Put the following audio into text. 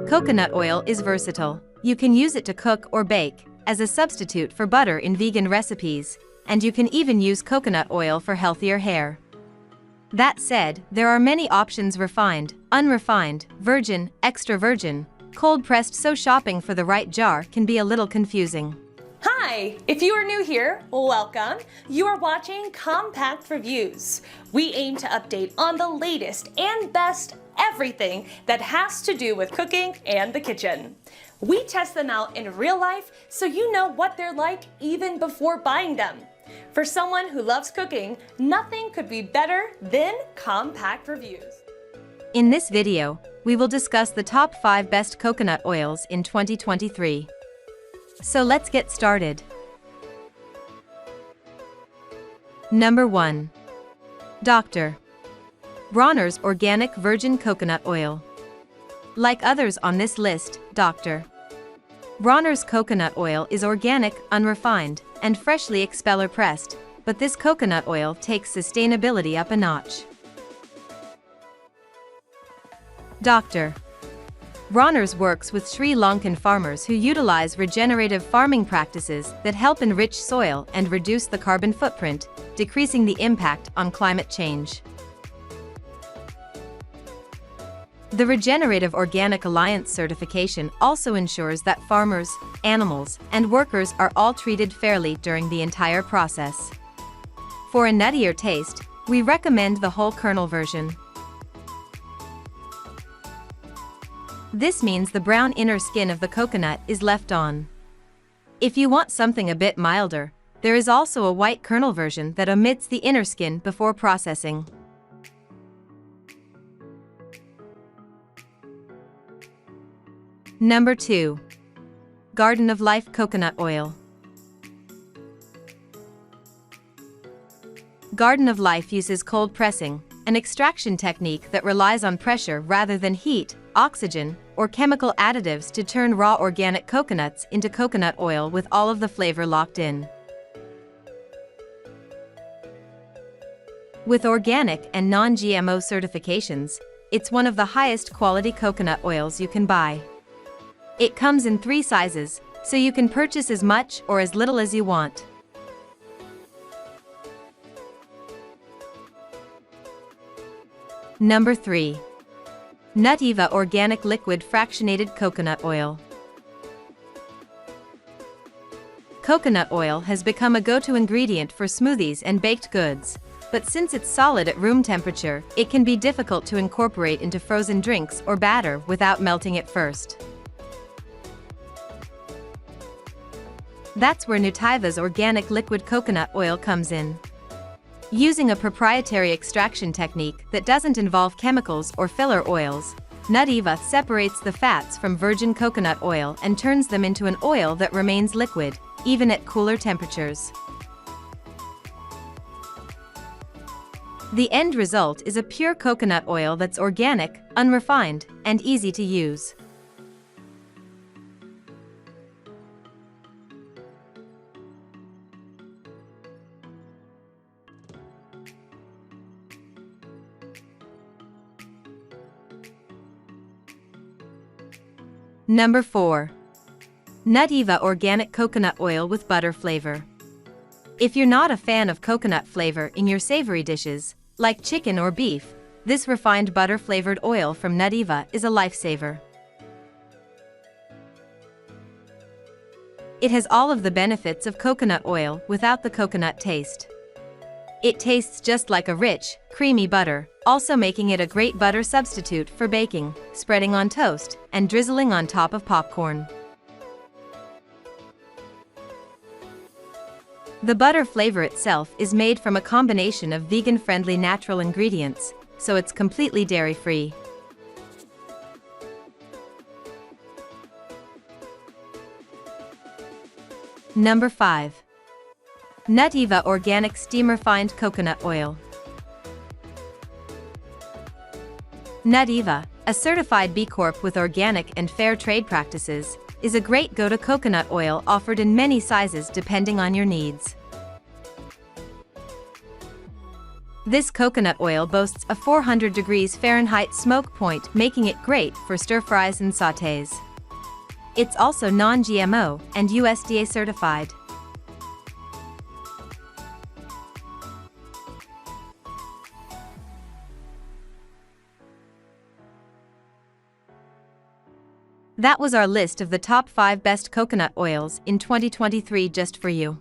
Coconut oil is versatile. You can use it to cook or bake, as a substitute for butter in vegan recipes, and you can even use coconut oil for healthier hair. That said, there are many options: refined, unrefined, virgin, extra virgin, cold-pressed, so shopping for the right jar can be a little confusing. Hi! If you are new here, welcome. You are watching Compact Reviews. We aim to update on the latest and best everything that has to do with cooking and the kitchen. We test them out in real life so you know what they're like even before buying them. For someone who loves cooking, nothing could be better than Compact Reviews. In this video, we will discuss the top 5 best coconut oils in 2023. So let's get started. Number 1. Dr. Bronner's Organic Virgin Coconut Oil. Like others on this list, Dr. Bronner's coconut oil is organic, unrefined, and freshly expeller pressed, but this coconut oil takes sustainability up a notch. Dr. Bronner's works with Sri Lankan farmers who utilize regenerative farming practices that help enrich soil and reduce the carbon footprint, decreasing the impact on climate change. The Regenerative Organic Alliance certification also ensures that farmers, animals, and workers are all treated fairly during the entire process. For a nuttier taste, we recommend the whole kernel version. This means the brown inner skin of the coconut is left on. If you want something a bit milder, there is also a white kernel version that omits the inner skin before processing. Number 2. Garden of Life Coconut Oil. Garden of Life uses cold pressing, an extraction technique that relies on pressure rather than heat, oxygen, or chemical additives to turn raw organic coconuts into coconut oil with all of the flavor locked in. With organic and non-GMO certifications, it's one of the highest quality coconut oils you can buy. It comes in 3 sizes, so you can purchase as much or as little as you want. Number 3. Nutiva Organic Liquid Fractionated Coconut Oil. Coconut oil has become a go-to ingredient for smoothies and baked goods, but since it's solid at room temperature, it can be difficult to incorporate into frozen drinks or batter without melting it first. That's where Nutiva's organic liquid coconut oil comes in. Using a proprietary extraction technique that doesn't involve chemicals or filler oils, Nutiva separates the fats from virgin coconut oil and turns them into an oil that remains liquid, even at cooler temperatures. The end result is a pure coconut oil that's organic, unrefined, and easy to use. Number 4. Nutiva Organic Coconut Oil with Butter Flavor. If you're not a fan of coconut flavor in your savory dishes, like chicken or beef, this refined butter-flavored oil from Nutiva is a lifesaver. It has all of the benefits of coconut oil without the coconut taste. It tastes just like a rich, creamy butter, also making it a great butter substitute for baking, spreading on toast, and drizzling on top of popcorn. The butter flavor itself is made from a combination of vegan-friendly natural ingredients, so it's completely dairy-free. Number 5. Nutiva Organic Steam Refined Coconut Oil. Nutiva, a certified B Corp with organic and fair trade practices, is a great go-to coconut oil offered in many sizes depending on your needs. This coconut oil boasts a 400 degrees Fahrenheit smoke point, making it great for stir-fries and sautés. It's also non-GMO and USDA certified. That was our list of the top 5 best coconut oils in 2023 just for you.